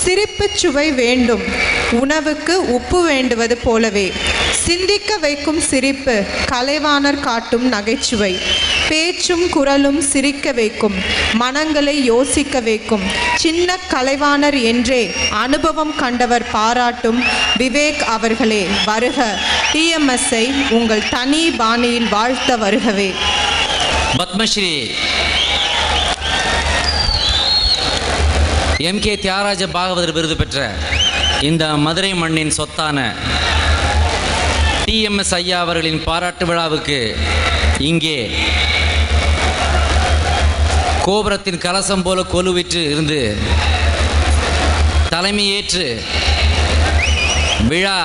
சிரிப்புச் சுவை வேண்டும், உணவுக்கு உப்பு வேண்டுவது போலவே. சிந்திக்க வைக்கும் சிரிப்பு கலைவாணர் காட்டும் நகைச்சுவை. பேச்சும் குரலும் சிரிக்க வைக்கும், மனங்களை யோசிக்க வைக்கும். சின்ன கலைவாணர் என்றே அனுபவம் கண்டவர் பாராட்டும் விவேக் அவர்களே வருக. டிஎம்எஸ்ஐ உங்கள் தனி பாணியில் வாழ்த்த வருகவே. பத்மஸ்ரீ எம்.கே. தியாகராஜ பாகவதர் விருது பெற்ற இந்த மதுரை மண்ணின் சொத்தான டிஎம்எஸ் ஐயா அவர்களின் பாராட்டு விழாவுக்கு இங்கே கோபுரத்தின் கலசம் போல கொலுவிற்று இருந்து தலைமையேற்று விழா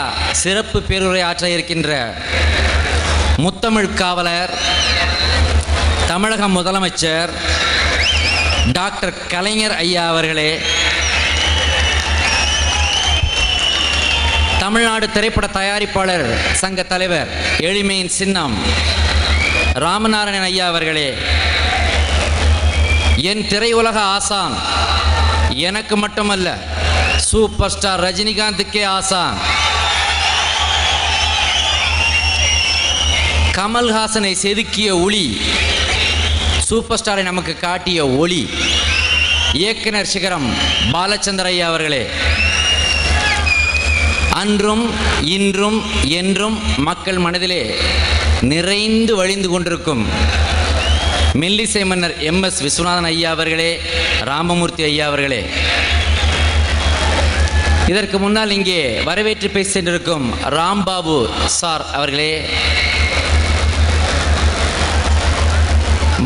சிறப்பு பேருரை ஆற்ற இருக்கின்ற முத்தமிழ் காவலர், தமிழக முதலமைச்சர் டாக்டர் கலைஞர் ஐயா அவர்களே, தமிழ்நாடு திரைப்பட தயாரிப்பாளர் சங்க தலைவர் எளிமையின் சின்னம் ராமநாராயணன் ஐயா அவர்களே, என் திரையுலக ஆசான், எனக்கு மட்டுமல்ல சூப்பர் ஸ்டார் ரஜினிகாந்துக்கே ஆசான், கமல்ஹாசனை செதுக்கிய ஒளி, சூப்பர் ஸ்டாரை நமக்கு காட்டிய ஒளி, இயக்குனர் சிகரம் பாலச்சந்திர ஐயா அவர்களே, அன்றும் இன்றும் என்றும் மக்கள் மனதிலே நிறைந்து வழிந்து கொண்டிருக்கும் மெல்லிசை மன்னர் எம்.எஸ். விஸ்வநாதன் ஐயா அவர்களே, ராமமூர்த்தி ஐயா அவர்களே, இதற்கு முன்னால் இங்கே வரவேற்று பேசி சென்றிருக்கும் ராம்பாபு சார் அவர்களே,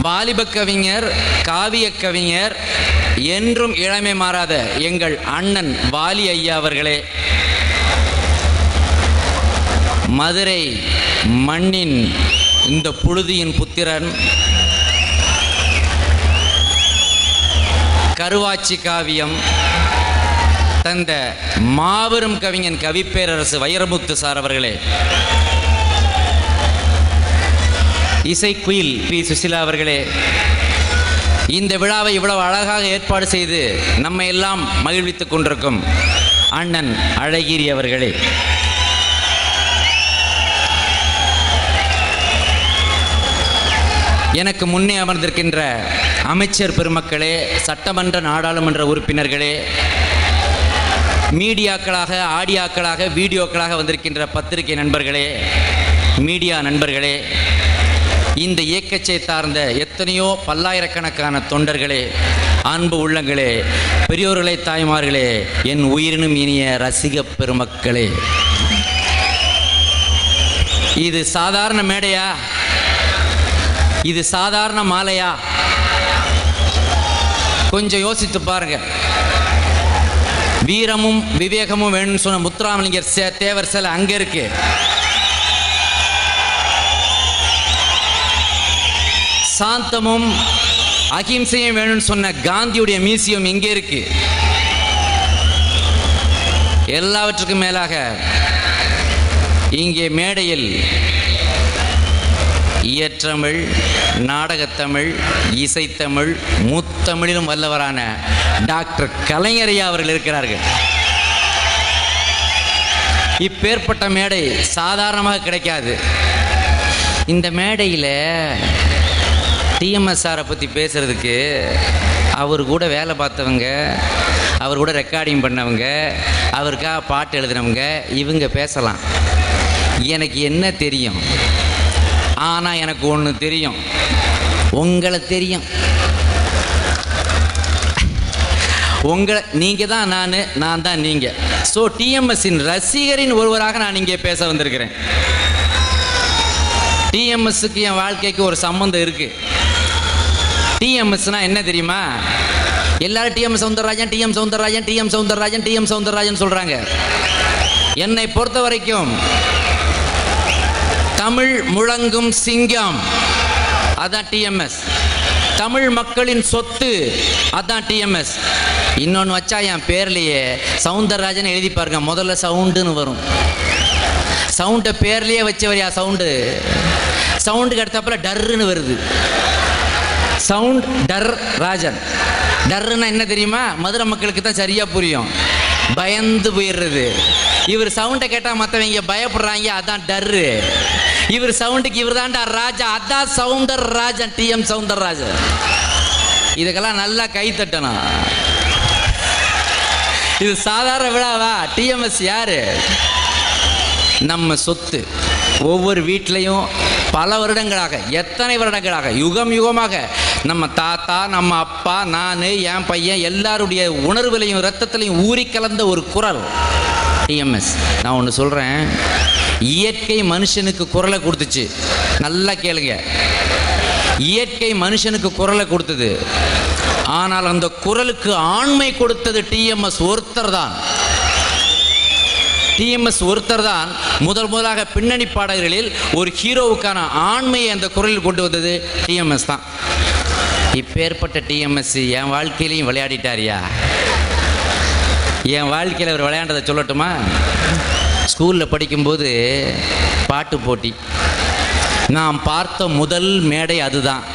வாலிப கவிஞர், காவிய கவிஞர், என்றும் இளமை மாறாத எங்கள் அண்ணன் வாலி ஐயா அவர்களே, மதுரை மண்ணின் இந்த புழுதியின் புத்திரன், கருவாச்சி காவியம் தந்த மாபெரும் கவிஞன் கவிப்பேரரசு வைரமுத்து சார் அவர்களே, இசைக்குயில் பி. சுசிலா அவர்களே, இந்த விழாவை இவ்வளவு அழகாக ஏற்பாடு செய்து நம்மை எல்லாம் மகிழ்வித்துக் கொண்டிருக்கும் அண்ணன் அழகிரி அவர்களே, எனக்கு முன்னே அமர்ந்திருக்கின்ற அமைச்சர் பெருமக்களே, சட்டமன்ற நாடாளுமன்ற உறுப்பினர்களே, மீடியாக்களாக, ஆடியோக்களாக, வீடியோக்களாக வந்திருக்கின்ற பத்திரிகை நண்பர்களே, மீடியா நண்பர்களே, இந்த இயக்கத்தை சார்ந்த எத்தனையோ பல்லாயிரக்கணக்கான தொண்டர்களே, அன்பு உள்ளங்களே, பெரியோர்களே, தாய்மார்களே, என் உயிரினும் இனிய ரசிக பெருமக்களே, இது சாதாரண மேடையா? இது சாதாரண மாலையா? கொஞ்சம் யோசித்து பாருங்க. வீரமும் விவேகமும் வேணும்னு சொன்ன முத்துராமலிங்கர் தேவர் சிலை அங்க இருக்கு. சாந்தமும் அகிம்சையும் வேணும்னு சொன்ன காந்தியுடைய மியூசியம் இங்கே இருக்கு. எல்லாவற்றுக்கும் மேலாக இங்கே மேடையில் இயற்றமிழ், நாடகத்தமிழ், இசைத்தமிழ், முத்தமிழிலும் வல்லவரான டாக்டர் கலைஞர் ஐயா அவர்கள் இருக்கிறார்கள். இப்பேற்பட்ட மேடை சாதாரணமாக கிடைக்காது. இந்த மேடையில் டிஎம்எஸ் சாரை பற்றி பேசுகிறதுக்கு அவர் கூட வேலை பார்த்தவங்க, அவர் கூட ரெக்கார்டிங் பண்ணவங்க, அவருக்காக பாட்டு எழுதினவங்க, இவங்க பேசலாம். எனக்கு என்ன தெரியும்? ஆனால் எனக்கு ஒன்று தெரியும், உங்களை தெரியும். உங்களை நீங்கள் தான் நான் தான் நீங்கள். ஸோ டிஎம்எஸ்ஸின் ரசிகரின் ஒருவராக நான் இங்கே பேச வந்திருக்கிறேன். டிஎம்எஸ்ஸுக்கு என் வாழ்க்கைக்கு ஒரு சம்பந்தம் இருக்குது. டிஎம்எஸ்னா என்ன தெரியுமா? எல்லாரும் TM Soundararajan, TM Soundararajan, TM Soundararajan, TM Soundararajan சொல்கிறாங்க. என்னை பொறுத்த வரைக்கும் தமிழ் முழங்கும் சிங்கம், அதான் டிஎம்எஸ். தமிழ் மக்களின் சொத்து, அதான் டிஎம்எஸ். இன்னொன்று வச்சா என் பேர்லேயே சௌந்தரராஜன் எழுதி பாருங்க, முதல்ல சவுண்டுன்னு வரும். சவுண்டை பேர்லேயே வச்சவரியா சவுண்டு. சவுண்டுக்கு அடுத்தப்பல டர்ன்னு வருது. சவுண்ட் டர் ராஜன். டர்னா என்ன தெரியுமா? மதுரை மக்களுக்கு தான் சரியாக புரியும். பயந்து போயிடுறது. இவர் சவுண்டை கேட்டால் மற்றவங்க பயப்படுறாங்க, அதான் டர்ரு. இவர் சவுண்டுக்கு இவர் தான்டா ராஜா, அதான் சவுந்தரராஜன், டிஎம் சவுந்தரராஜன். இதுக்கெல்லாம் நல்லா கை தட்டணும். இது சாதாரண விழாவா? டிஎம்எஸ் யாரு? நம்ம சொத்து. ஒவ்வொரு வீட்லையும் பல வருடங்களாக, எத்தனை வருடங்களாக, யுகம் யுகமாக நம்ம தாத்தா, நம்ம அப்பா, நான், என் பையன் எல்லாருடைய உணர்வுலையும் ரத்தத்திலையும் ஊறி கலந்த ஒரு குரல் டிஎம்எஸ். நான் ஒன்று சொல்கிறேன், இயற்கை மனுஷனுக்கு குரலை கொடுத்துச்சு. நல்லா கேளுங்க, இயற்கை மனுஷனுக்கு குரலை கொடுத்தது. ஆனால் அந்த குரலுக்கு ஆண்மை கொடுத்தது டிஎம்எஸ் ஒருத்தர் தான். டிஎம்எஸ் ஒருத்தர் தான் முதலாக பின்னணி பாடகர்களில் ஒரு ஹீரோவுக்கான ஆண்மையை அந்த குரலில் கொண்டு வந்தது டிஎம்எஸ் தான். இப்பேற்பட்ட டிஎம்எஸ் என் வாழ்க்கையிலையும் விளையாடிட்டாரியா? என் வாழ்க்கையில் அவர் விளையாண்டதை சொல்லட்டுமா? ஸ்கூலில் படிக்கும்போது பாட்டு போட்டி. நான் பார்த்த முதல் மேடை அதுதான்.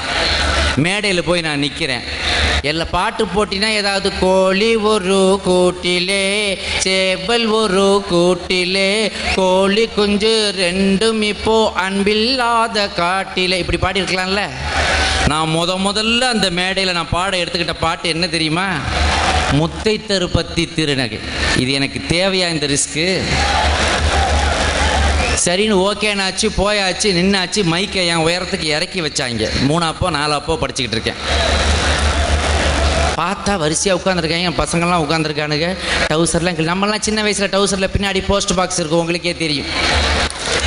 மேடையில் போய் நான் நிற்கிறேன். எல்லா பாட்டு போட்டினா ஏதாவது கோழி ஒரு கூட்டிலே, சேவல் ஒரு கூட்டிலே, கோழி குஞ்சு ரெண்டும் இப்போ அன்பில்லாத காட்டிலே, இப்படி பாடியிருக்கலாம்ல. நான் முதல்ல அந்த மேடையில் நான் பாட எடுத்துக்கிட்ட பாட்டு என்ன தெரியுமா? முத்தை தருப்பத்தி திருநகை. இது எனக்கு தேவையா இந்த ரிஸ்க்கு? சரின்னு ஓகேனாச்சு, போயாச்சு, நின்னாச்சு. மைக்கை என் உயரத்துக்கு இறக்கி வச்சாங்க. 3 அப்போ 4 அப்போ படிச்சுக்கிட்டு இருக்கேன். பார்த்தா வரிசையாக உட்காந்துருக்காங்க. என் பசங்கள்லாம் உட்காந்துருக்கானுங்க. டவுசர்லாம் நம்மளாம் சின்ன வயசில் டவுசரில் பின்னாடி போஸ்ட் பாக்ஸ் இருக்கும், உங்களுக்கே தெரியும்.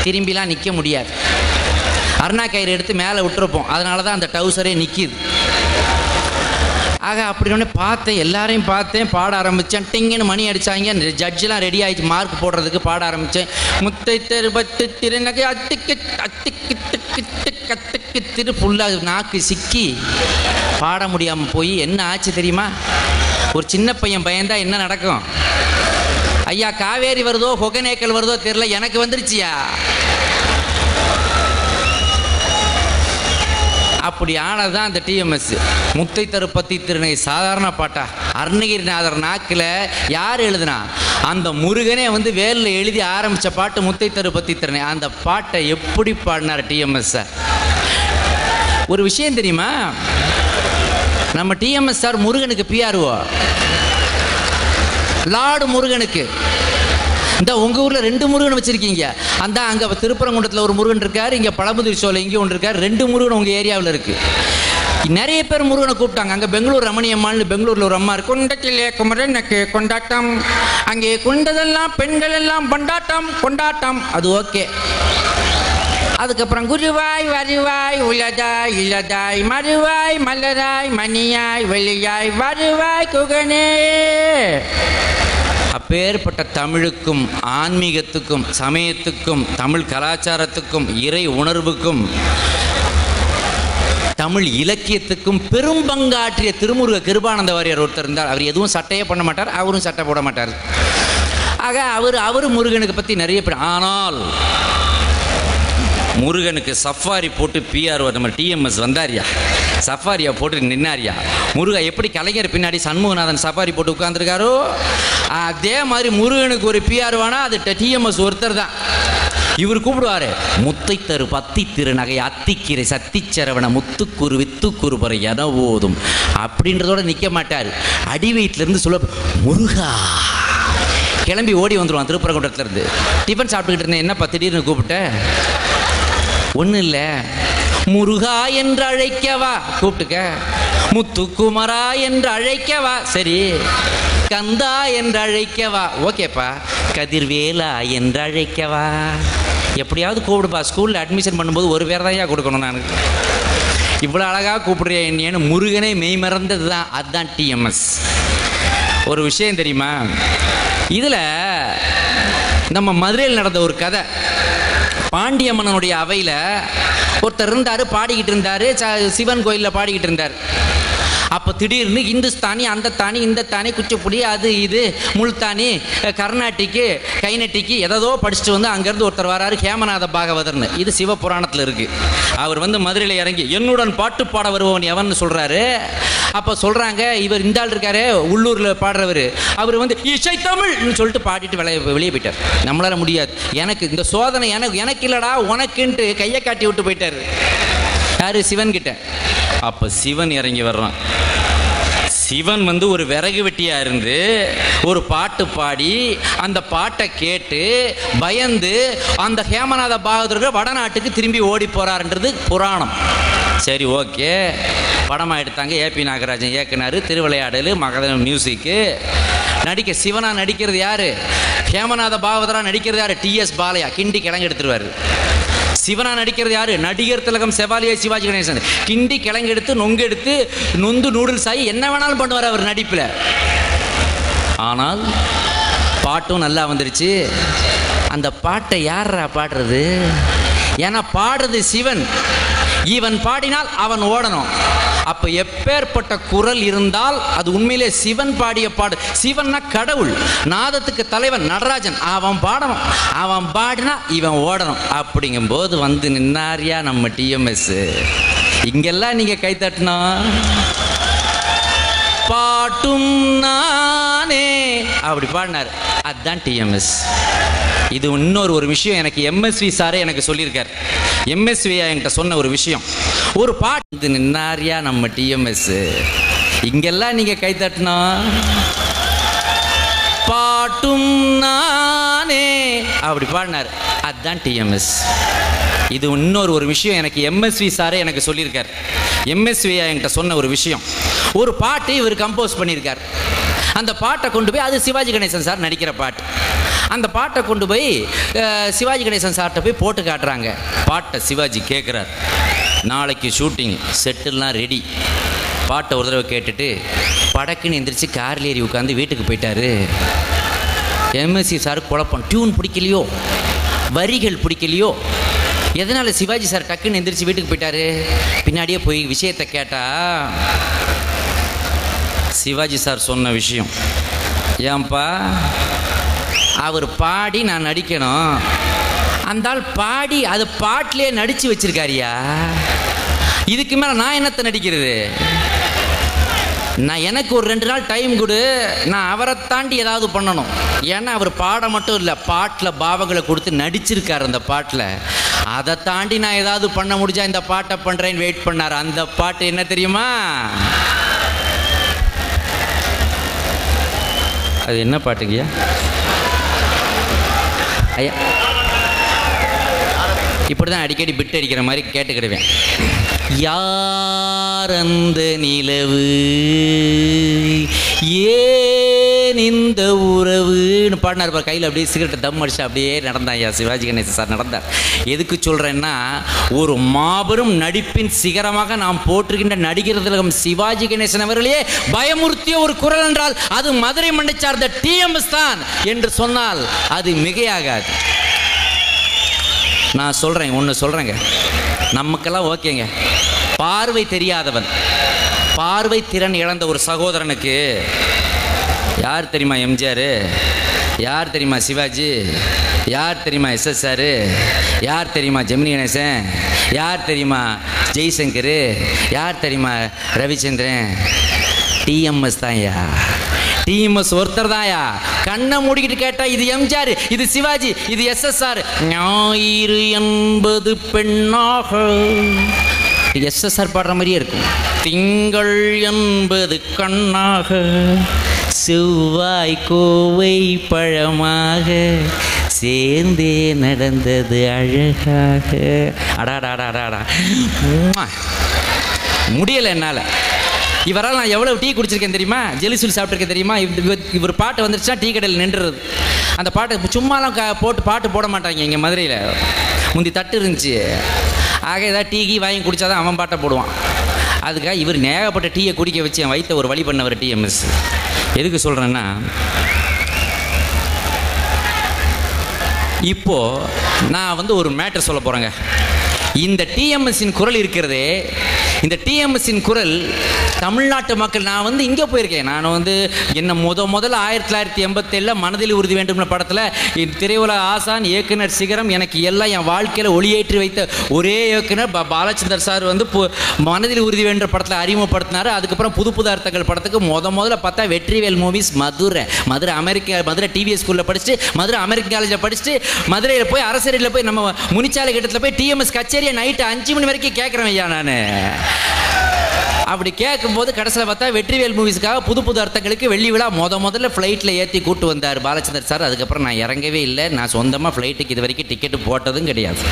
திரும்பிலாம் நிற்க முடியாது. அருணா கயிறு எடுத்து மேலே விட்டுருப்போம், அதனால தான் அந்த டவுசரே நிற்கிது. ஆக அப்படின்னு பார்த்தேன், எல்லாரையும் பார்த்தேன், பாட ஆரம்பித்தேன். டிங்குன்னு மணி அடித்தாங்க. ஜட்ஜெலாம் ரெடி ஆகிடுச்சு மார்க் போடுறதுக்கு. பாட ஆரம்பித்தேன். முத்தை தருபத்து திருநகை அத்துக்கு அத்துக்கு திக்கு கத்துக்கு திரு. ஃபுல்லாக நாக்கு சிக்கி பாட முடியாமல் போய் என்ன ஆச்சு தெரியுமா? ஒரு சின்ன பையன் பயந்தா என்ன நடக்கும்? ஐயா காவேரி வருதோ ஒகேனக்கல் வருதோ தெரியல, எனக்கு வந்துருச்சியா. அப்படி ஆனதுதான் அந்த டிஎம்எஸ். முத்தை தருப்பத்தி திருநகை சாதாரண பாட்டா? அருணகிரிநாதர் நாக்கில் யார் எழுதுனா? அந்த முருகனே வந்து வேலில் எழுதி ஆரம்பித்த பாட்டு முத்தை தருப்பத்தி திருநகை. அந்த பாட்டை எப்படி பாடினார் டிஎம்எஸ் சார்? ஒரு விஷயம் தெரியுமா? நம்ம டிஎம்எஸ் சார் முருகனுக்கு பிஆர்ஓ, லார்டு முருகனுக்கு. இந்த உங்கள் ஊரில் 2 முருகன் வச்சுருக்கீங்க. அந்த அங்கே திருப்பரங்குன்றத்தில் ஒரு முருகன் இருக்கார், இங்கே பழமுதிர் சோலை இங்கே ஒன்று இருக்கார். 2 முருகன் உங்கள் ஏரியாவில் இருக்குது. நிறைய பேர் முருகனை கூப்பிட்டாங்க. அங்கே பெங்களூர் ரமணியம்மான்னு பெங்களூரில் ஒரு அம்மா இருக்கு. குண்டத்திலே குமரனுக்கு கொண்டாட்டம், அங்கே குண்டதெல்லாம் பெண்கள் எல்லாம் கொண்டாட்டம் கொண்டாட்டம். அது ஓகே. அதுக்கப்புறம் குருவாய் வருவாய் உலதாய் இலதாய் மறுவாய் மலராய் மணியாய் வெளியாய் வருவாய் குகனே. அப்பேற்பட்ட தமிழுக்கும் ஆன்மீகத்துக்கும் சமயத்துக்கும் தமிழ் கலாச்சாரத்துக்கும் இறை உணர்வுக்கும் தமிழ் இலக்கியத்துக்கும் பெரும் பங்காற்றிய திருமுருக கிருபானந்த வாரியார் ஒருத்தர் இருந்தார். அவர் எதுவும் சட்டையே பண்ண மாட்டார், அவரும் சட்டை போட மாட்டார். ஆக அவர் முருகனுக்கு பற்றி நிறைய பேர். ஆனால் முருகனுக்கு சஃபாரி போட்டு பிஆர்ஓ நம்ம டிஎம்எஸ் வந்தாரியா, சஃபாரியா போட்டு நின்னாரியா. முருகா எப்படி கலைஞர் பின்னாடி சண்முகநாதன் சஃபாரி போட்டு உட்காந்துருக்காரோ அதே மாதிரி முருகனுக்கு ஒரு பிஆர்ஓனா அது டிஎம்எஸ் ஒருத்தர் தான். இவர் கூப்பிடுவாரு, முத்தை தரு பத்தி திருநகை அத்திக்கீரை சத்திச்சரவண முத்துக்குரு வித்துக்குரு பறை என ஓதும் அப்படின்றதோட நிற்க மாட்டார். அடி வயிற்றுலேருந்து சொல்ல முருகா கிளம்பி ஓடி வந்துடுவான். திருப்பரங்குன்றத்துலேருந்து டிஃபன் சாப்பிட்டுக்கிட்டு இருந்தேன், என்னப்பா திடீர்னு கூப்பிட்ட? ஒன்றும் இல்லை, முருகா என்று அழைக்கவா, கூப்பிட்டுக்க. முத்துக்குமரா என்று அழைக்கவா, சரி. கந்தா என்று அழைக்கவா, ஓகேப்பா. கதிர்வேலா என்று அழைக்கவா, எப்படியாவது கூப்பிடுப்பா. ஸ்கூலில் அட்மிஷன் பண்ணும்போது ஒரு பேர் தான் கொடுக்கணும். நான் இவ்வளோ அழகாக கூப்பிடுறியா என்னன்னு முருகனே மெய்மறந்தது தான். அதுதான் டிஎம்எஸ். ஒரு விஷயம் தெரியுமா? இதில் நம்ம மதுரையில் நடந்த ஒரு கதை. பாண்டியம்மனுடைய அவையில் ஒருத்தர் இருந்தார், பாடிக்கிட்டு இருந்தார். சிவன் கோயிலில் பாடிக்கிட்டு இருந்தார். அப்போ திடீர்னு இந்துஸ்தானி, அந்த தானி, இந்த தானி, குச்சிப்புடி, அது இது, முல்தானி, கர்நாட்டிக்கு, கைநட்டிக்கு எதோ படிச்சுட்டு வந்து அங்கேருந்து ஒருத்தர் வராரு, ஹேமநாத பாகவதர்னு. இது சிவபுராணத்தில் இருக்குது. அவர் வந்து மதுரையில் இறங்கி என்னுடன் பாட்டு பாட வருபவன் எவன்னு சொல்கிறாரு. அப்போ சொல்கிறாங்க, இவர் இந்த ஆள் இருக்காரு உள்ளூரில் பாடுறவர், அவர் வந்து இசை தமிழ்னு சொல்லிட்டு பாடிட்டு வெளியே போயிட்டார். நம்மளால முடியாது, எனக்கு இந்த சோதனை எனக்கு இல்லைடா உனக்குன்ட்டு கையை காட்டி விட்டு போயிட்டார். யாரு? சிவன் கிட்ட. அப்போ சிவன் இறங்கி வர்றான். சிவன் வந்து ஒரு விறகு வெட்டியா இருந்து ஒரு பாட்டு பாடி அந்த பாட்டை கேட்டு பயந்து அந்த ஹேமநாத பாகவதர் வடநாட்டுக்கு திரும்பி ஓடி போறாருன்றது புராணம். சரி, ஓகே. படமாக எடுத்தாங்க. ஏபி நாகராஜன் இயக்குனார். திருவிளையாடல், மகதன் மியூசிக்கு. சிவனா நடிக்கிறது யாரு? ஹேமநாத பாகவதரா நடிக்கிறது யாரு? டிஎஸ் பாலையா. கிண்டி கிழங்கு எடுத்துருவாரு. சிவனா நடிக்கிறது யாரு? நடிகர் திலகம் செவாலியா சிவாஜி கணேசன். கிண்டி கிழங்கு எடுத்து நொங்கு எடுத்து நொந்து நூடுல்ஸ் ஆகி என்ன வேணாலும் பண்ணுவார் அவர் நடிப்பில். ஆனால் பாட்டும் நல்லா வந்துருச்சு. அந்த பாட்டை யாரா பாடுறது? ஏன்னா பாடுறது சிவன். இவன் பாடினால் அவன் ஓடணும். அப்ப எப்பேற்பட்ட குரல் இருந்தால் அது உண்மையிலே சிவன் பாடிய பாடு. சிவன்னா கடவுள், நாதத்துக்கு தலைவன் நடராஜன். அவன் பாடணும், அவன் பாடினா இவன் ஓடணும். அப்படிங்கும் போது வந்து நின்னாரியா நம்ம டிஎம்எஸ். இங்கெல்லாம் நீங்க கை தட்டணும். பாட்டும் நானே அப்படி பாடினார். அதுதான் டிஎம்எஸ். இது இன்னொரு விஷயம் எனக்கு எம்எஸ்வி சாரே எனக்கு சொல்லியிருக்கார். எம்எஸ்வி என்கிட்ட சொன்ன ஒரு விஷயம், ஒரு பாட்டு நின்னாரியா நம்ம டிஎம்எஸ். இங்கெல்லாம் நீங்க கை தட்டணும். பாட்டும் நானே அப்படி பாடினார். அதுதான் டிஎம்எஸ். இது இன்னொரு விஷயம் எனக்கு எம்எஸ்வி சாரே எனக்கு சொல்லியிருக்கார். எம்எஸ்வி என்கிட்ட சொன்ன ஒரு விஷயம், ஒரு பாட்டு இவர் கம்போஸ் பண்ணியிருக்கார். அந்த பாட்டை கொண்டு போய், அது சிவாஜி கணேசன் சார் நடிக்கிற பாட்டு, அந்த பாட்டை கொண்டு போய் சிவாஜி கணேசன் சார்கிட்ட போய் போட்டு காட்டுறாங்க. பாட்டை சிவாஜி கேட்குறார். நாளைக்கு ஷூட்டிங், செட்டெல்லாம் ரெடி. பாட்டை ஒரு தடவை கேட்டுட்டு படக்குன்னு எந்திரிச்சு காரில் ஏறி உட்காந்து வீட்டுக்கு போயிட்டாரு. எம்எஸ்சி சார் குழப்பம். டியூன் பிடிக்கலையோ, வரிகள் பிடிக்கலையோ, எதனால் சிவாஜி சார் டக்குன்னு எந்திரிச்சு வீட்டுக்கு போயிட்டாரு? பின்னாடியே போய் விஷயத்தை கேட்டா சிவாஜி சார் சொன்ன விஷயம், ஏன்பா அவர் பாடி நான் நடிக்கணும், அந்த ஆள் பாடி அது பாட்டிலே நடிச்சு வச்சிருக்காரியா, இதுக்கு மேலே நான் என்னத்தை நடிக்கிறது? நான் எனக்கு ஒரு 2 நாள் டைம் கொடு, நான் அவரை தாண்டி ஏதாவது பண்ணணும். ஏன்னா அவர் பாட மட்டும் இல்லை, பாட்டில் பாவங்களை கொடுத்து நடிச்சிருக்கார். அந்த பாட்டில் அதை தாண்டி நான் ஏதாவது பண்ண முடிஞ்சா இந்த பாட்டை பண்ணுறேன்னு வெயிட் பண்ணார். அந்த பாட்டு என்ன தெரியுமா? அது என்ன பாட்டுங்கய்யா? ஐயா இப்படி தான் அடிக்கடி பிட் அடிக்கிற மாதிரி கேட்டுக்கிடுவேன். யார் அந்த நிலவு, ஏன் இந்த உறவுன்னு பாடினார். கையில் அப்படியே சிகரெட்டை தம் அடிச்சு அப்படியே நடந்தான் ஐயா சிவாஜி கணேசன் சார் நடந்தார். எதுக்கு சொல்கிறேன்னா, ஒரு மாபெரும் நடிப்பின் சிகரமாக நாம் போற்றுகின்ற நடிகர் திலகம் சிவாஜி கணேசன் அவர்களே பயமுறுத்திய ஒரு குரல் என்றால் அது மதுரை மண்ணை சார்ந்த டிஎம்எஸ் தான் என்று சொன்னால் அது மிகையாகாது. நான் சொல்கிறேன், ஒன்று சொல்கிறேங்க, நமக்கெல்லாம் ஓகேங்க. பார்வை தெரியாதவன், பார்வை திறன் இழந்த ஒரு சகோதரனுக்கு யார் தெரியுமா எம்ஜிஆர், யார் தெரியுமா சிவாஜி, யார் தெரியுமா எஸ்எஸ்ஆர், யார் தெரியுமா ஜெமினி கணேசன், யார் தெரியுமா ஜெய்சங்கர், யார் தெரியுமா ரவிச்சந்திரன்? டிஎம்எஸ் தான்யா. டிஎம்எஸ் ஒருத்தர் தான்யா. கண்ணை மூடிக்கிட்டு கேட்டா இது எம்ஜிஆர், இது சிவாஜி, இது எஸ்எஸ்ஆர். ஞாயிறு என்பது பெண்ணாக, எஸ்எஸ்ஆர் பாடுற மாதிரியே இருக்கும். திங்கள் என்பது கண்ணாக, செவ்வாய் கோவை பழமாக, சேர்ந்தே நடந்தது அழகாக. அடாடாடாடாடா முடியலை என்னால். இவரால் நான் எவ்வளோ டீ குடிச்சிருக்கேன் தெரியுமா, ஜெலிசூல் சாப்பிட்ருக்கேன் தெரியுமா. இவர் பாட்டு வந்துருச்சுன்னா டீ கடையில் நின்றுறது. அந்த பாட்டு சும்மாலாம் போட்டு பாட்டு போட மாட்டாங்க இங்கே மதுரையில். முந்தி தட்டு இருந்துச்சு, ஆக ஏதாவது டீ வாங்கி குடித்தாதான் அவன் பாட்டை போடுவான். அதுக்காக இவர் நேகப்பட்ட டீயை குடிக்க வச்சு என் வயிற்ற ஒரு வழி பண்ணவர் டிஎம்எஸ். எதுக்கு சொல்கிறேன்னா, இப்போது நான் ஒரு மேட்டர் சொல்ல போகிறேங்க. இந்த டிஎம்எஸ்ஸின் குரல் இருக்கிறதே, இந்த டிஎம்எஸ்ஸின் குரல் தமிழ்நாட்டு மக்கள், நான் வந்து இங்கே போயிருக்கேன். நான் வந்து என்ன முதல்ல 1987 மனதில் உறுதி வேண்டும் படத்தில் திரையுலக ஆசான் இயக்குனர் சிகரம் எனக்கு எல்லாம் என் வாழ்க்கையில் ஒளியேற்றி வைத்த ஒரே இயக்குனர் பாலச்சந்தர் சார் வந்து மனதில் உறுதி வேண்ட படத்தில் அறிமுகப்படுத்தினார். அதுக்கப்புறம் புது புது அர்த்தங்கள் படத்துக்கு முதல்ல பார்த்தா வெற்றிவேல் மூவிஸ் மதுரை டிவிஎஸ் ஸ்கூலில் படிச்சுட்டு மதுரை அமெரிக்கன் காலேஜில் படிச்சுட்டு மதுரையில் போய் அரசரில் போய் நம்ம முனிச்சாலை கட்டத்தில் போய் டிஎம்எஸ் கச்சேரியை நைட்டு 5 மணி வரைக்கும் கேட்குறேன் ஐயா. நான் அப்படி கேட்கும்போது கடைசியில் பார்த்தா வெற்றிவேல் மூவிஸ்க்காக புது புது அர்த்தங்களுக்கு வெள்ளி விழா முதல்ல ஃப்ளைட்டில் ஏற்றி கூட்டு வந்தார் பாலச்சந்தர் சார். அதுக்கப்புறம் நான் இறங்கவே இல்லை. நான் சொந்தமாக ஃப்ளைட்டுக்கு இது வரைக்கும் டிக்கெட்டு போட்டதும் கிடையாது.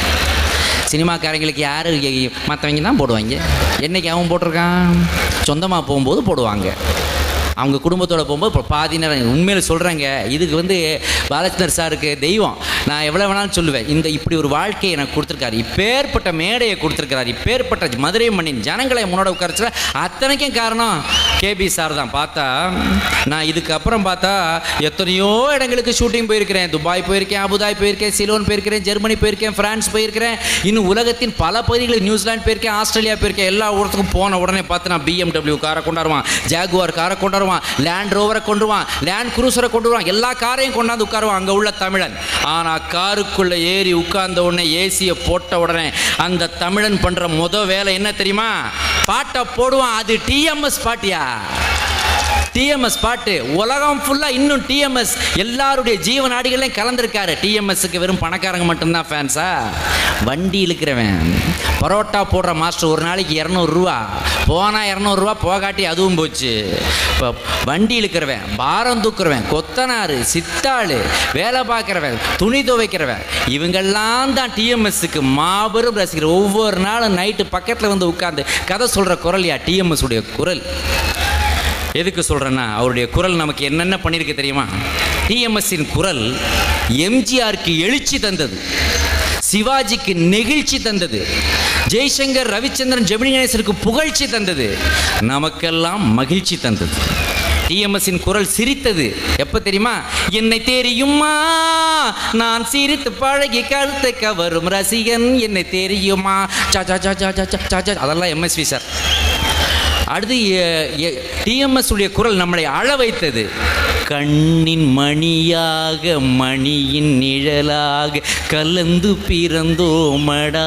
சினிமாக்காரங்களுக்கு யார் மற்றவங்க தான் போடுவாங்க. என்றைக்கு அவன் போட்டிருக்கான்? சொந்தமாக போகும்போது போடுவாங்க. அவங்க குடும்பத்தோடு போகும்போது இப்போ பாதி நேரம் உண்மையில் சொல்கிறாங்க. இதுக்கு வந்து பாலச்சந்தர் சாருக்கு தெய்வம் நான் எவ்வளோ வேணாலும் சொல்லுவேன். இப்படி ஒரு வாழ்க்கையை எனக்கு கொடுத்துருக்காரு, இப்பேற்பட்ட மேடையை கொடுத்துருக்கிறார், இப்பேற்பட்ட மதுரை மண்ணின் ஜனங்களை முன்னோட உட்காரச்சுல அத்தனைக்கும் காரணம் கேபி சார் தான். பார்த்தா நான் இதுக்கப்புறம் பார்த்தா எத்தனையோ இடங்களுக்கு ஷூட்டிங் போயிருக்கிறேன். துபாய் போயிருக்கேன், அபுதாபி போயிருக்கேன், சிலோன் போயிருக்கிறேன், ஜெர்மனி போயிருக்கேன், ஃப்ரான்ஸ் போயிருக்கிறேன், இன்னும் உலகத்தின் பல பகுதிகளில் நியூசிலாந்து போயிருக்கேன், ஆஸ்திரேலியா போயிருக்கேன். எல்லா ஊரத்துக்கும் போன உடனே பார்த்து நான் BMW காரை கொண்டாடுவான், ஜாகுவார் காரை கொண்டாடுவான், லேண்ட் ரோவரை கொண்டுருவான், லேண்ட் குரூசரை கொண்டுருவான், எல்லா காரையும் கொண்டாந்து உட்காருவான் அங்கே உள்ள தமிழன். ஆனால் காருக்குள்ளே ஏறி உட்கார்ந்த உடனே ஏசியை போட்ட உடனே அந்த தமிழன் பண்ணுற வேலை என்ன தெரியுமா? பாட்டை போடுவான். அது டிஎம்எஸ் பாட்டியா? டிஎம்எஸ் பாட்டு உலகம் ஃபுல்லாக இன்னும் டிஎம்எஸ் எல்லாருடைய ஜீவநாடிகளையும் கலந்துருக்காரு. டிஎம்எஸ்க்கு வெறும் பணக்காரங்க மட்டும்தான் ஃபேன்ஸா? வண்டி இழுக்கிறவன், பரோட்டா போடுற மாஸ்டர் ஒரு நாளைக்கு 200 ரூபா, போனால் 200 ரூபா, போகாட்டி அதுவும் போச்சு. இப்போ வண்டி இழுக்கிறவன், பாரம் தூக்குறவன், கொத்தனார், சித்தாள், வேலை பார்க்குறவன், துணி துவைக்கிறவன், இவங்கெல்லாம் தான் டிஎம்எஸ்க்கு மாபெரும் ரசிகர். ஒவ்வொரு நாளும் நைட்டு பக்கத்தில் வந்து உட்காந்து கதை சொல்கிற குரல்யா டிஎம்எஸ் உடைய குரல். எதுக்கு சொல்கிறேன்னா அவருடைய குரல் நமக்கு என்னென்ன பண்ணியிருக்கு தெரியுமா? டிஎம்எஸ்ஸின் குரல் எம்ஜிஆருக்கு எழுச்சி தந்தது, சிவாஜிக்கு நெகிழ்ச்சி தந்தது, ஜெய்சங்கர், ரவிச்சந்திரன், ஜெமினி கணேசனுக்கு புகழ்ச்சி தந்தது, நமக்கெல்லாம் மகிழ்ச்சி தந்தது. டிஎம்எஸ்ஸின் குரல் சிரித்தது எப்போ தெரியுமா? என்னை தெரியுமா நான் சிரித்து பழகி கழுத்தை கவரும் ரசிகன், என்னை தெரியுமா, அதெல்லாம் எம்எஸ்வி சார். அடுத்து டிஎம்எஸ் உடைய குரல் நம்மளை அழ வைத்தது. கண்ணின் மணியாக மணியின் நிழலாக கலந்து பிறந்தோமடா.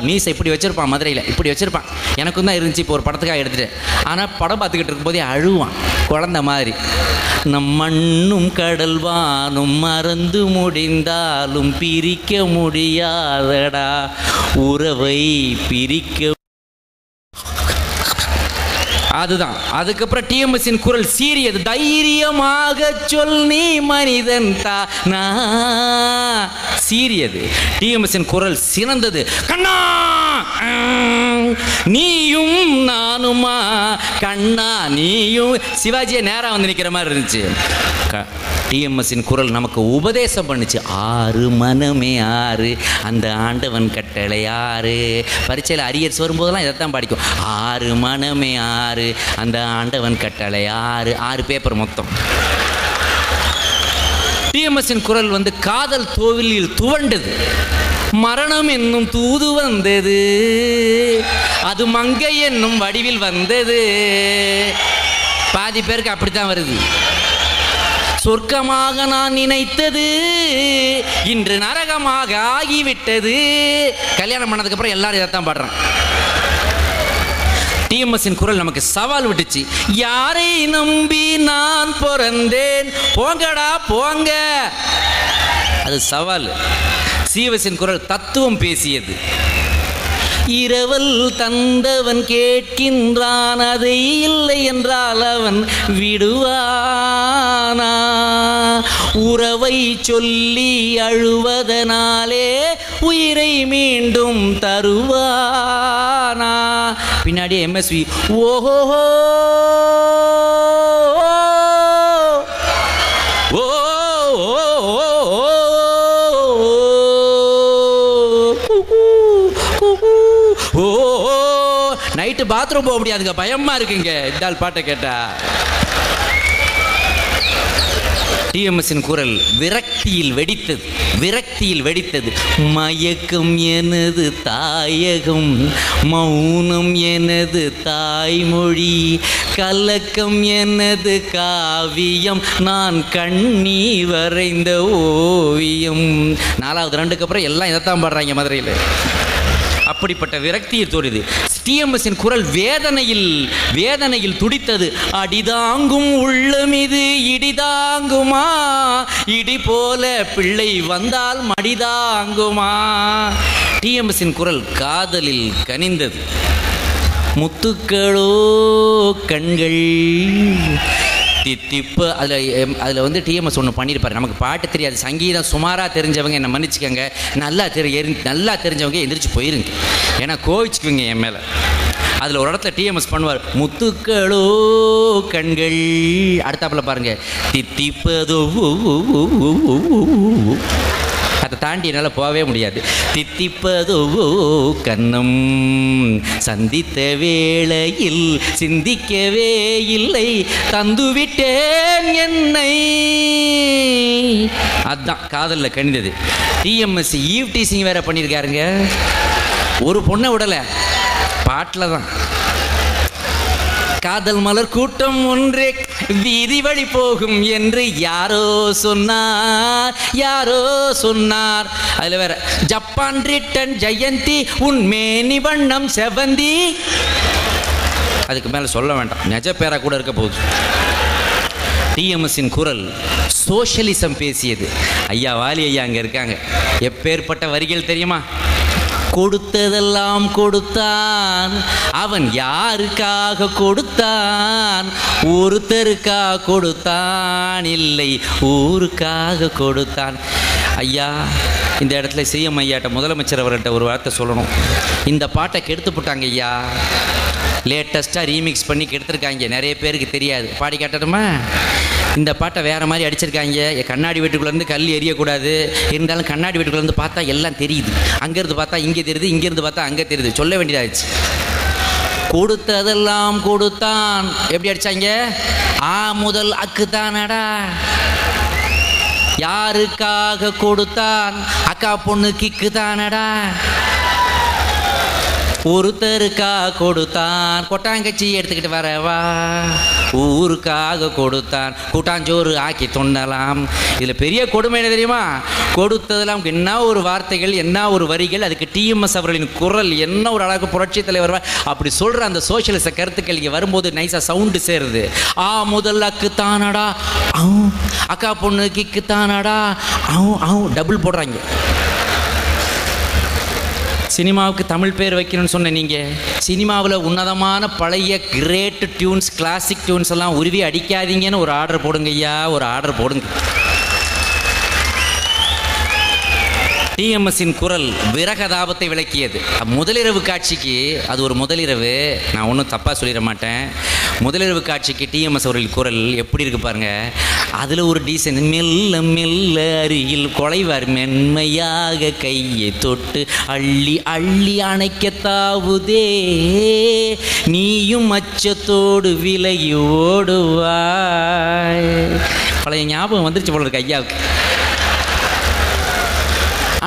மீசை இப்படி வச்சிருப்பான், மதுரையில் இப்படி வச்சிருப்பான். எனக்கும் தான் இருந்துச்சு, இப்போ ஒரு படத்துக்காக எடுத்துட்டேன். ஆனால் படம் பார்த்துக்கிட்டு இருக்கும்போதே அழுவான் குழந்தை மாதிரி. நம் மண்ணும் கடல்வானும் மறந்து முடிந்தாலும் பிரிக்க முடியாதடா உறவை பிரிக்க. அதுதான். அதுக்கப்புறம் டிஎம்எஸ்ஸின் குரல் சீரியது. தைரியமாக சொல் நீ மனிதன் தானா. சீரியது. டிஎம்எஸ்ஸின் குரல் சிறந்தது. கண்ணா நீயும் நானுமா, கண்ணா நீயும். சிவாஜியை நேராக வந்து நிற்கிற மாதிரி இருந்துச்சு. டிஎம்எஸ்ஸின் குரல் நமக்கு உபதேசம் பண்ணுச்சு. 6 மனமே 6 அந்த ஆண்டவன் கட்டளை 6. பரீட்சையில் அரியர்ஸ் வரும்போதெல்லாம் இதைத்தான் படிக்கும். 6 மனமே 6 அந்த ஆண்டவன் கட்டளை 6 பேப்பர் மொத்தம். டிஎம்எஸ்ஸின் குரல் வந்து காதல் தோல்வியில் துவண்டது. மரணம் என்னும் தூது வந்தது, அது மங்கை என்னும் வடிவில் வந்தது. பாதி பேருக்கு அப்படித்தான் வருது. சொர்க்கமாக நான் நினைத்தது இன்று நரகமாக ஆகிவிட்டது. கல்யாணம் பண்ணதுக்கு அப்புறம் எல்லாரும் இதைத்தான் பாடுறான். டிஎம்எஸ்ஸின் குரல் நமக்கு சவால் விட்டுச்சு. யாரை நம்பி நான் பிறந்தேன், போங்கடா போங்க. அது சவால். சிவசின் குரல் தத்துவம் பேசியது. இரவல் தந்தவன் கேட்கின்றான், அதை இல்லை என்றால் அவன் விடுவானா. உறவை சொல்லி அழுவதனாலே உயிரை மீண்டும் தருவானா. பின்னாடி எம்எஸ்வி ஓஹோ ஓ நைட்டு பாத்ரூம் போக முடியாதுங்க, பயமா இருக்குங்க இந்த பாட்டை கேட்டா. டிஎம்எஸ்ஸின் குரல் விரக்தியில் வெடித்தது, விரக்தியில் வெடித்தது. மயக்கம் எனது தாயகம், மௌனம் எனது தாய்மொழி, கலக்கம் எனது காவியம், நான் கண்ணீர் வரைந்த ஓவியம். 4வது ரெண்டுக்கு அப்புறம் எல்லாம் இதைத்தான் பாடுறாங்க மதுரையில். அப்படிப்பட்ட விரக்தியில் தோறியது. டிஎம்எஸ்ஸின் குரல் வேதனையில் துடித்தது. அடிதாங்கும் உள்ளம் இது இடிதாங்குமா, இடி போல பிள்ளை வந்தால் மடிதாங்குமா. டிஎம்எஸ்ஸின் குரல் காதலில் கனிந்தது. முத்துக்களோ கண்கள் தித்திப்பு. அதில் வந்து டிஎம்எஸ் ஒன்று பண்ணியிருப்பார். நமக்கு பாட்டு தெரியாது, சங்கீதம் சுமாராக தெரிஞ்சவங்க என்னை மன்னிச்சுக்கோங்க, நல்லா தெரிஞ்சவங்க எந்திரிச்சு போயிருங்க, ஏன்னா கோவிச்சுக்குவீங்க என் மேலே. அதில் ஒரு இடத்துல டிஎம்எஸ் பண்ணுவார், முத்துக்களோ கண்கள், அடுத்தாப்பில் பாருங்கள், தித்திப்பதோ, அதை தாண்டி என்னால் போகவே முடியாது. தித்திப்பதோ கண்ணம், சந்தித்த வேளையில் சிந்திக்கவே இல்லை, தந்துவிட்டேன் என்னை. அதுதான் காதலில் கணிந்தது. டிஎம்எஸ் ஈவ் டீசிங் வேற பண்ணியிருக்காருங்க. ஒரு பொண்ணை விடலை, பாட்டில் தான். காதல் மலர் கூட்டம் ஒன்றே வீதி வழி போகும் என்று யாரோ சொன்னார். அதுல வேற ஜப்பான் ரிட்டன் ஜெயந்தி உன் மேனி வண்ணம் செவந்தி. அதுக்கு மேல சொல்ல வேண்டாம், நிஜ பேரா கூட இருக்க போகுது. டிஎம்எஸ்ஸின் குரல் சோஷலிசம் பேசியது. ஐயா வாலி ஐயா அங்கே இருக்காங்க. எப்பேற்பட்ட வரிகள் தெரியுமா? கொடுத்ததெல்லாம் கொடுத்தான், அவன் யாருக்காக கொடுத்தான்? ஒருத்தருக்காக கொடுத்தான், இல்லை ஊருக்காக கொடுத்தான். ஐயா இந்த இடத்துல சிஎம் ஐயாட்ட, முதலமைச்சர் அவர்கிட்ட ஒரு வார்த்தை சொல்லணும். இந்த பாட்டை கெடுத்து போட்டாங்க ஐயா, லேட்டஸ்ட்டாக ரீமிக்ஸ் பண்ணி கெடுத்துருக்காங்க, நிறைய பேருக்கு தெரியாது. பாடி காட்டணுமா? இந்த பாட்டை வேறு மாதிரி அடிச்சிருக்காங்க. கண்ணாடி வீட்டுக்குள்ளேருந்து கல் எரியக்கூடாது, இருந்தாலும் கண்ணாடி வீட்டுக்குள்ளேருந்து பார்த்தா எல்லாம் தெரியுது, அங்கேருந்து பார்த்தா இங்கே தெரியுது, இங்கேருந்து பார்த்தா அங்கே தெரியுது, சொல்ல வேண்டியதாகிடுச்சு. கொடுத்ததெல்லாம் கொடுத்தான். எப்படி அடித்தாங்க? ஆ முதல் அக்கு தானடா. யாருக்காக கொடுத்தான்? அக்கா பொண்ணு கிக்கு தானடா. ஒருத்தருக்காக கொடுத்தான், கொட்டாங்கச்சி எடுத்துக்கிட்டு வரவா, ஊருக்காக கொடுத்தான், கூட்டாஞ்சோறு ஆக்கி தொண்டலாம். இதில் பெரிய கொடுமை என்ன தெரியுமா? கொடுத்ததெல்லாம் என்ன ஒரு வார்த்தைகள், என்ன ஒரு வரிகள், அதுக்கு டிஎம்எஸ் அவர்களின் குரல் என்ன ஒரு அழகு, புரட்சி தலைவர் அப்படி சொல்கிற அந்த சோஷியலிச கருத்துக்கள் இங்கே வரும்போது நைஸாக சவுண்டு சேருது. ஆ முதல் அக்கு தானடா, அக்கா பொண்ணு கிக்கு தானடா, டபுள் போடுறாங்க. சினிமாவுக்கு தமிழ் பேர் வைக்கணும்னு சொன்ன நீங்கள், சினிமாவில் உன்னதமான பழைய கிரேட் டியூன்ஸ், கிளாசிக் டியூன்ஸ் எல்லாம் உருவி அடிக்காதீங்கன்னு ஒரு ஆர்டர் போடுங்க ஐயா, ஒரு ஆர்டர் போடுங்க. டிஎம்எஸ்ஸின் குரல் விரகதாபத்தை விளக்கியது. முதலிரவு காட்சிக்கு அது ஒரு முதலிரவு, நான் ஒன்றும் தப்பாக சொல்லிட மாட்டேன். முதலிரவு காட்சிக்கு டிஎம்எஸ் அவர்கள் குரல் எப்படி இருக்கு பாருங்க. அதில் ஒரு டீசன், மெல்ல மெல்ல அருகில் கொலைவார், மென்மையாக கையை தொட்டு அள்ளி அள்ளி அணைக்க தாவுதே, நீயும் அச்சத்தோடு விலகி ஓடுவாய். பழைய ஞாபகம் வந்துருச்சு போல இருக்கு ஐயாவுக்கு.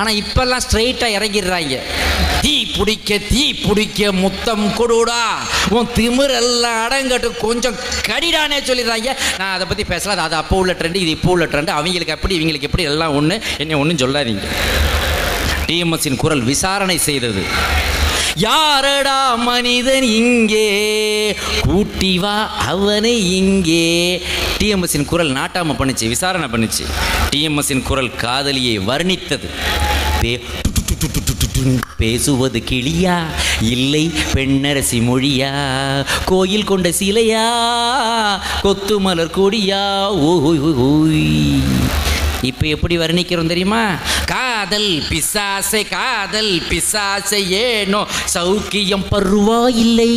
ஆனால் இப்பெல்லாம் ஸ்ட்ரெயிட்டாக இறங்கிடுறாங்க. தீ பிடிக்க முத்தம் கொடுடா, உன் திமிரெல்லாம் அடங்கட்டு, கொஞ்சம் கடிடானே சொல்லிடுறாங்க. நான் அதை பற்றி பேசலாம், அது அப்போ உள்ள ட்ரெண்டு, இது இப்போ உள்ள ட்ரெண்டு, அவங்களுக்கு அப்படி இவங்களுக்கு எப்படி, எல்லாம் ஒன்று, என்ன ஒன்றும் சொல்லாதீங்க. டிஎம்எஸ்ஸின் குரல் விசாரணை செய்தது. யாரடா மனிதன் இங்கே, கூட்டி வா அவனை இங்கே. டிஎம்எஸ்ஸின் குரல் நாட்டாம பண்ணுச்சு, விசாரணை பண்ணுச்சு. டிஎம்எஸ்ஸின் குரல் காதலியை வர்ணித்தது. பேசுவது கிளியா இல்லை பெண்ணரசி மொழியா, கோயில் கொண்ட சிலையா கொத்து மலர் கொடியா, ஓய். இப்போ எப்படி வர்ணிக்கிறோம் தெரியுமா? காதல் பிசாசை ஏனோ சௌக்கியம் பருவாயில்லை,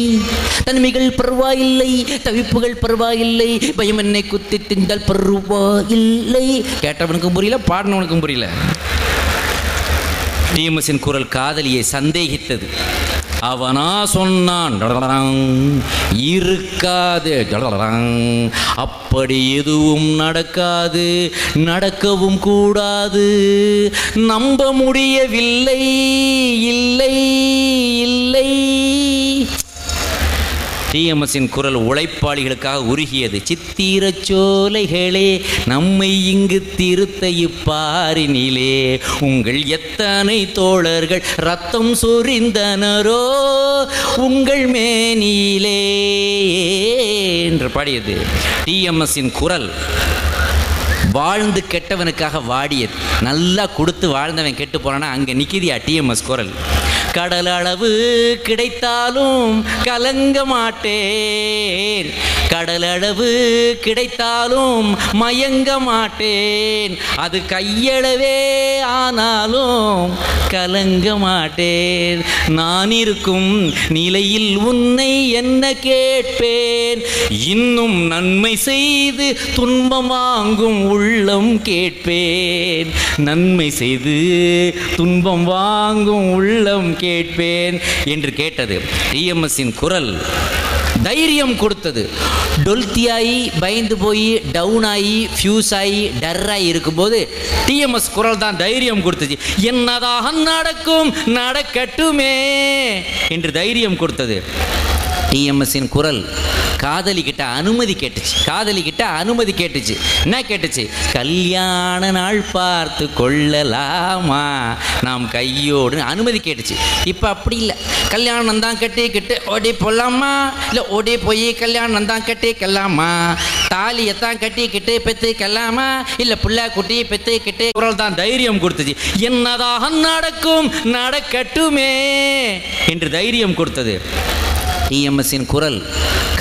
தனிமைகள் பருவாயில்லை, தவிப்புகள் பருவாயில்லை, பயம் என்னை குத்தி திந்தால் பருவாயில்லை. கேட்டவனுக்கும் புரியல, பாடினவனுக்கும் புரியல. டிஎம்எஸ்ஸின் குரல் காதலியை சந்தேகித்தது. அவனா சொன்னான் இருக்காது, அப்படி எதுவும் நடக்காது, நடக்கவும் கூடாது, நம்ப முடியவில்லை, இல்லை இல்லை. டிஎம்எஸ்ஸின் குரல் உழைப்பாளிகளுக்காக உருகியது. சித்திரச் சோலைகளே நம்மை இங்கு திருத்த இப்பாரினிலே, உங்கள் எத்தனை தோழர்கள் ரத்தம் சொரிந்தனரோ உங்கள் மேனியிலே என்று பாடியது டிஎம்எஸ்ஸின் குரல். வாழ்ந்து கெட்டவனுக்காக வாடியது. நல்லா கொடுத்து வாழ்ந்தவன் கெட்டு போறானா அங்கே நிற்கிதியா டிஎம்எஸ் குரல். கடல் அளவு கிடைத்தாலும் கலங்க மாட்டேன், கடல் அளவு கிடைத்தாலும் மயங்க மாட்டேன், அது கையளவே ஆனாலும் கலங்க மாட்டேன், நான் இருக்கும் நிலையில் உன்னை என்ன கேட்பேன், இன்னும் நன்மை செய்து துன்பம் வாங்கும் உள்ளம் கேட்பேன், நன்மை செய்து துன்பம் வாங்கும் உள்ளம் கேட்பேன் என்று கேட்டது டிஎம்எஸ்ஸின் குரல். தைரியம் கொடுத்தது. டொல்த்தியாயி பயந்து போய் டவுன் ஆகி ஃபியூஸ் ஆகி டர்ராகி இருக்கும்போது டிஎம்எஸ் குரல் தான் தைரியம் கொடுத்துச்சு. என்னதாக நடக்கும் நடக்கட்டுமே என்று தைரியம் கொடுத்தது டிஎம்எஸ்ஸின் குரல். காதலிக்கிட்ட அனுமதி கேட்டுச்சு, காதலிக்கிட்ட அனுமதி கேட்டுச்சு. என்ன கேட்டுச்சு? கல்யாண நாள் பார்த்து கொள்ளலாமா நாம் கையோடு அனுமதி கேட்டுச்சு. இப்போ அப்படி இல்லை. கல்யாணம் தான் கட்டிக்கிட்டு ஓடி போடலாமா, இல்லை ஓடி போய் கல்யாணம் தான் கட்டிக்கலாமா, தாலியத்தான் கட்டிக்கிட்டு பெற்றுக்கலாமா, இல்லை பிள்ளை குட்டி பெற்றுக்கிட்டு குரல் தான் தைரியம் கொடுத்துச்சு. என்னதாக நடக்கும் நடக்கட்டுமே என்று தைரியம் கொடுத்தது டிஎம்எஸ்ஸின் குரல்.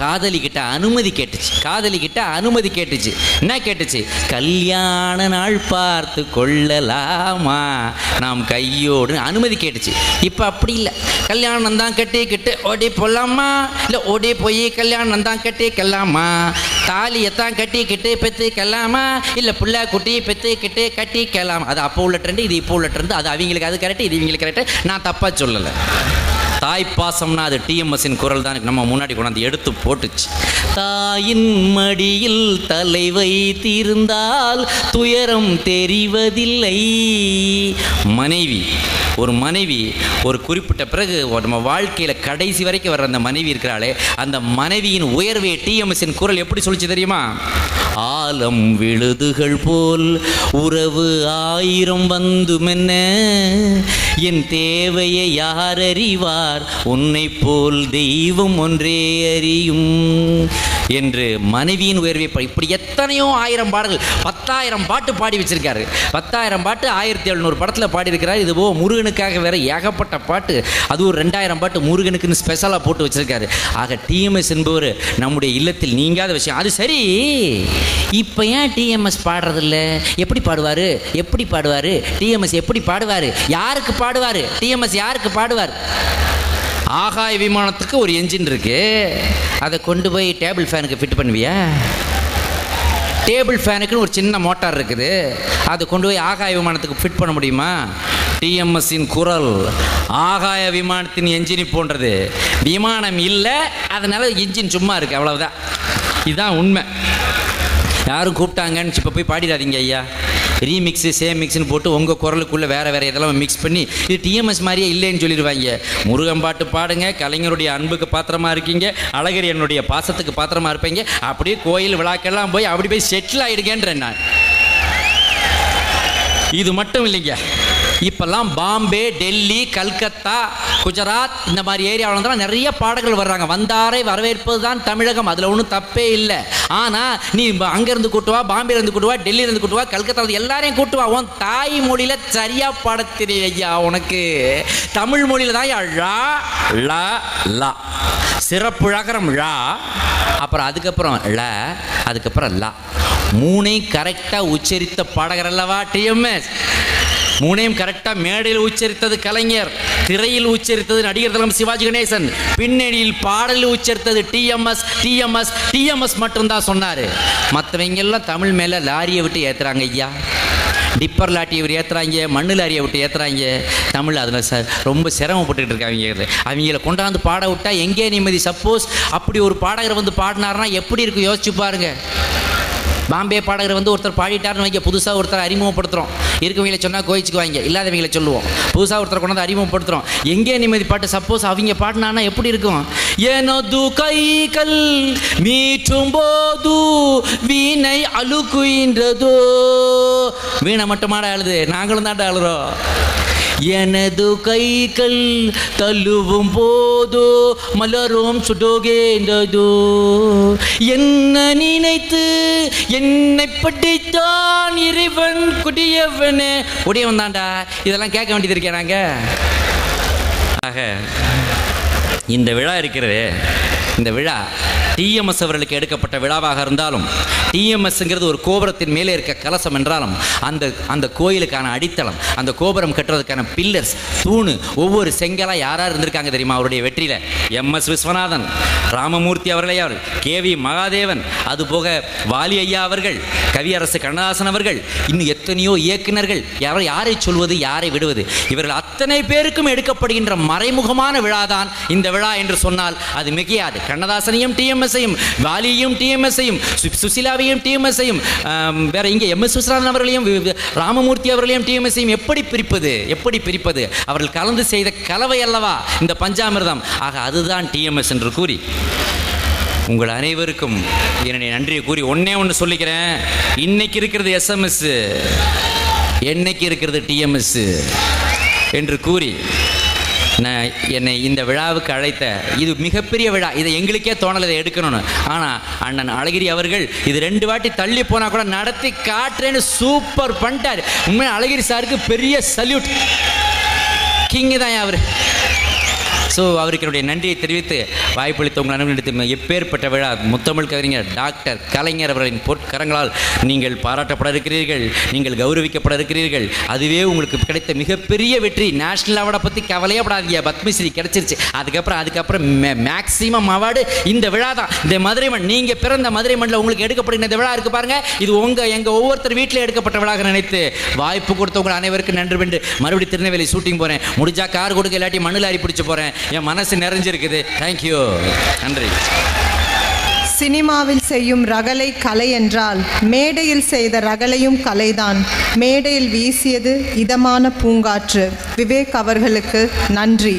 காதலிக்கிட்ட அனுமதி கேட்டுச்சு, காதலிக்கிட்ட அனுமதி கேட்டுச்சு. என்ன கேட்டுச்சு? கல்யாண நாள் பார்த்து கொள்ளலாமா நாம் கையோடு அனுமதி கேட்டுச்சு. இப்போ அப்படி இல்லை. கல்யாணம் தான் கட்டிக்கிட்டு ஓடி போடலாமா, இல்லை ஓடி போய் கல்யாணம் தான் கட்டிக்கலாமா, தாலியத்தான் கட்டிக்கிட்டு பெற்றுக்கலாமா, இல்லை பிள்ளை குட்டி பெற்றுக்கிட்டு கட்டிக்கலாம். அது அப்போ உள்ள ட்ரெண்டு, இது இப்போ உள்ள ட்ரெண்டு. அது அவங்களுக்கு அது கரெக்டு, இது இவங்களுக்கு கரெக்டு. நான் தப்பாக சொல்லலை. தாய்ப்பாசம்னா அது டிஎம்எஸ்ஸின் குரல் தான் நம்ம முன்னாடி கொண்டாந்து எடுத்து போட்டுச்சு. தாயின் மடியில் தலை வைத்திருந்தால் துயரம் தெரிவதில்லை. மனைவி, ஒரு மனைவி ஒரு குறிப்பிட்ட பிறகு நம்ம வாழ்க்கையில் கடைசி வரைக்கும் வர்ற அந்த மனைவி இருக்கிறாளே, அந்த மனைவியின் உயர்வை டிஎம்எஸ்ஸின் குரல் எப்படி சொல்லிச்சு தெரியுமா? ஆலம் விழுதுகள் போல் உறவு ஆயிரம் வந்துமென்ன, என் தேவையை யார் அறிவார், உன்னை போல் தெய்வம் ஒன்றே அறியும் என்று மனைவியின் உயர்வை இப்படி எத்தனையோ ஆயிரம் பாடல்கள், 10,000 பாட்டு பாடி வச்சிருக்காரு. 10,000 பாட்டு 1700 படத்தில் பாடியிருக்கிறார். இதுபோ முருகனுக்காக வேற ஏகப்பட்ட பாட்டு, அது ஒரு 2000 பாட்டு முருகனுக்குன்னு ஸ்பெஷலாக போட்டு வச்சிருக்காரு. ஆக டிஎம்எஸ் என்பவர் நம்முடைய இல்லத்தில் நீங்காத விஷயம். அது சரி, இப்போ ஏன் டிஎம்எஸ் பாடுறதில்ல? எப்படி பாடுவார், எப்படி பாடுவார் டிஎம்எஸ்? எப்படி பாடுவார், யாருக்கு பாடுவார் டிஎம்எஸ்? யாருக்கு பாடுவார்? ஆகாய விமானத்துக்கு ஒரு என்ஜின் இருக்கு, அதை கொண்டு போய் டேபிள் ஃபேனுக்கு ஃபிட் பண்ணுவியா? டேபிள் ஃபேனுக்குன்னு ஒரு சின்ன மோட்டார் இருக்குது, அதை கொண்டு போய் ஆகாய விமானத்துக்கு ஃபிட் பண்ண முடியுமா? டிஎம்எஸ்ஸின் குரல் ஆகாய விமானத்தின் என்ஜின் போன்றது. விமானம் இல்லை, அதனால என்ஜின் சும்மா இருக்குது, அவ்வளவுதான். இதுதான் உண்மை. யாரும் கூப்பிட்டாங்கன்னு இப்போ போய் பாடிடாதீங்க ஐயா. ரீமிக்ஸு சேம் மிக்ஸ்னு போட்டு உங்கள் குரலுக்குள்ளே வேறு வேறு இதெல்லாம் மிக்ஸ் பண்ணி இது டிஎம்எஸ் மாதிரியே இல்லைன்னு சொல்லிடுவாங்க. முருகன் பாட்டு பாடுங்க, கலைஞருடைய அன்புக்கு பாத்திரமா இருக்கீங்க, அழகர் என்னுடைய பாசத்துக்கு பாத்திரமா இருப்பீங்க, அப்படியே கோயில் விழாக்கெல்லாம் போய் அப்படி போய் செட்டில் ஆகிடுங்கன்றேன் நான். இது மட்டும் இல்லைங்க, இப்போல்லாம் பாம்பே, டெல்லி, கல்கத்தா, குஜராத் இந்த மாதிரி ஏரியாவில் தான் நிறைய பாடல்கள் வர்றாங்க. வந்தாரை வரவேற்பது தான் தமிழகம், அதில் ஒன்றும் தப்பே இல்லை. ஆனால் நீ அங்கேருந்து கூட்டுவா, பாம்பேலேருந்து கூட்டுவா, டெல்லியிலேருந்து கூட்டுவா, கல்கத்தாவில் எல்லாரையும் கூட்டுவா, உன் தாய் மொழியில் சரியாக பாட தெரியும் ஐயா உனக்கு. தமிழ் மொழியில் தான் ழா ல லா, சிறப்பு ழகரம் ழா, அப்புறம் அதுக்கப்புறம் ல, அதுக்கப்புறம் லா, மூணையும் கரெக்டாக உச்சரித்த பாடகர் அல்லவா டிஎம்எஸ். மூணையும் கரெக்டாக மேடையில் உச்சரித்தது கலைஞர், திரையில் உச்சரித்தது நடிகர் திலகம் சிவாஜி கணேசன், பின்னணியில் பாடலில் உச்சரித்தது டிஎம்எஸ். டிஎம்எஸ் டிஎம்எஸ் மட்டும்தான் சொன்னார். மற்றவங்க எல்லாம் தமிழ் மேலே லாரியை விட்டு ஏற்றுறாங்க ஐயா. டிப்பர் லாட்டி இவர் ஏற்றுறாங்க, மண்ணில் அறிய விட்டு ஏற்றுறாங்க. தமிழ் அதில் ரொம்ப சிரமப்பட்டுக்கிட்டு இருக்காங்க. அவங்கள கொண்டாந்து பாட விட்டா எங்கே நிம்மதி? சப்போஸ் அப்படி ஒரு பாடகர் வந்து பாடினார்னா எப்படி இருக்கும் யோசிச்சு பாருங்க. பாம்பே பாடகர் வந்து ஒருத்தர் பாடிட்டார்னு வைக்க, புதுசாக ஒருத்தர் அறிமுகப்படுத்துகிறோம். இருக்கவங்களை சொன்னால் கோயிச்சுக்குவாங்க, இல்லாதவங்களை சொல்லுவோம். புதுசாக ஒருத்தர் கொண்டாந்து அறிமுகப்படுத்துகிறோம், எங்கே நிம்மதி பாட்டு சப்போஸ் அவங்க பாடினான்னா எப்படி இருக்கும்? எனது கைகள் மீட்டும் போது வீணை அழுக்குகின்றதோ. வீணை மட்டுமாட அழுது, நாங்களும் தாண்டா அழுறோம். எனது கைகள் தள்ளுவும் போதோ மலரும் சுடுகின்றதோ. என்ன நினைத்து என்னை படைத்தான் இறைவன், குடியவனே. குடியவன் தாண்டா, இதெல்லாம் கேட்க வேண்டியது இருக்கேன் நாங்கள். ஆக இந்த விழா இருக்கிறது, இந்த விழா டிஎம்எஸ் அவர்களுக்கு எடுக்கப்பட்ட விழாவாக இருந்தாலும், டிஎம்எஸ்ங்கிறது ஒரு கோபுரத்தின் மேலே இருக்க கலசம் என்றாலும், அந்த கோயிலுக்கான அடித்தளம், அந்த கோபுரம் கட்டுறதுக்கான பில்லர்ஸ், தூணு, ஒவ்வொரு செங்கலாக யாரார் இருந்திருக்காங்க தெரியுமா? அவருடைய வெற்றியில் எம்எஸ் விஸ்வநாதன், ராமமூர்த்தி அவர்களையார், கேவி மகாதேவன், அதுபோக வாலி ஐயா அவர்கள், கவியரசு கண்ணதாசன் அவர்கள், இன்னும் எத்தனையோ இயக்குநர்கள். யாரை சொல்வது, யாரை விடுவது? இவர்கள் அத்தனை பேருக்கும் எடுக்கப்படுகின்ற மறைமுகமான விழாதான் இந்த விழா என்று சொன்னால் அது மிகையாது. கண்ணதாசனையும் டிஎம்எஸ்ஸையும், வாலியையும் டிஎம்எஸ்ஸையும், சுசிலாவையும் டிஎம்எஸ்ஸையும், வேற இங்கே எம்எஸ் விஸ்வநாதன் அவர்களையும் ராமமூர்த்தி அவர்களையும் டிஎம்எஸ்ஸையும் எப்படி பிரிப்பது? எப்படி பிரிப்பது? அவர்கள் கலந்து செய்த கலவை அல்லவா இந்த பஞ்சாமிர்தம். ஆக அதுதான் டிஎம்எஸ் என்று கூறி உங்கள் அனைவருக்கும் என்னுடைய நன்றியை கூறி ஒன்று சொல்லிக்கிறேன். இன்னைக்கு இருக்கிறது எஸ்எம்எஸ், என்னைக்கு இருக்கிறது டிஎம்எஸ் என்று கூறி என்னை இந்த விழாவுக்கு அழைத்த, இது மிகப்பெரிய விழா, இதை எங்களுக்கே தோணலை இதை எடுக்கணும்னு. ஆனால் அண்ணன் அழகிரி அவர்கள் இது 2 வாட்டி தள்ளி போனால் கூட நடத்தி காட்டுறேன்னு சூப்பர் பண்ணிட்டார். உண்மையாக அழகிரி சாருக்கு பெரிய சல்யூட். கிங்கு தான் அவர். ஸோ அவருக்கு என்னுடைய நன்றியை தெரிவித்து வாய்ப்பளித்த உங்கள் அனுபவம் எப்பேற்பட்ட விழா. முத்தமிழ் கவிஞர் டாக்டர் கலைஞர் அவர்களின் பொற்கரங்களால் நீங்கள் பாராட்டப்பட இருக்கிறீர்கள், நீங்கள் கௌரவிக்கப்பட இருக்கிறீர்கள். அதுவே உங்களுக்கு கிடைத்த மிகப்பெரிய வெற்றி. நேஷனல் அவார்டை பற்றி கவலையே படாதீங்க, பத்மஸ்ரீ கிடைச்சிருச்சு. அதுக்கப்புறம் மேக்சிமம் அவார்டு இந்த விழா தான். இந்த மதுரை மண், நீங்கள் பிறந்த மதுரை மண்ணில் உங்களுக்கு எடுக்கப்படுகிற இந்த விழா இருக்குது பாருங்கள், இது எங்கள் ஒவ்வொருத்தர் வீட்டில் எடுக்கப்பட்ட விழாக நினைத்து வாய்ப்பு கொடுத்த உங்கள் அனைவருக்கும் நன்றி. வென்று மறுபடியும் திருநெல்வேலி ஷூட்டிங் போகிறேன். முடிஞ்சா கார் கொடுக்க, இல்லாட்டி மண்ணில் அரி பிடிச்சி போகிறேன். என் மனசு நிறைஞ்சிருக்குது. தேங்க்யூ, நன்றி. சினிமாவில் செய்யும் ரகளை கலை என்றால் மேடையில் செய்த ரகளையும் கலைதான். மேடையில் வீசியது இதமான பூங்காற்று. விவேக் அவர்களுக்கு நன்றி.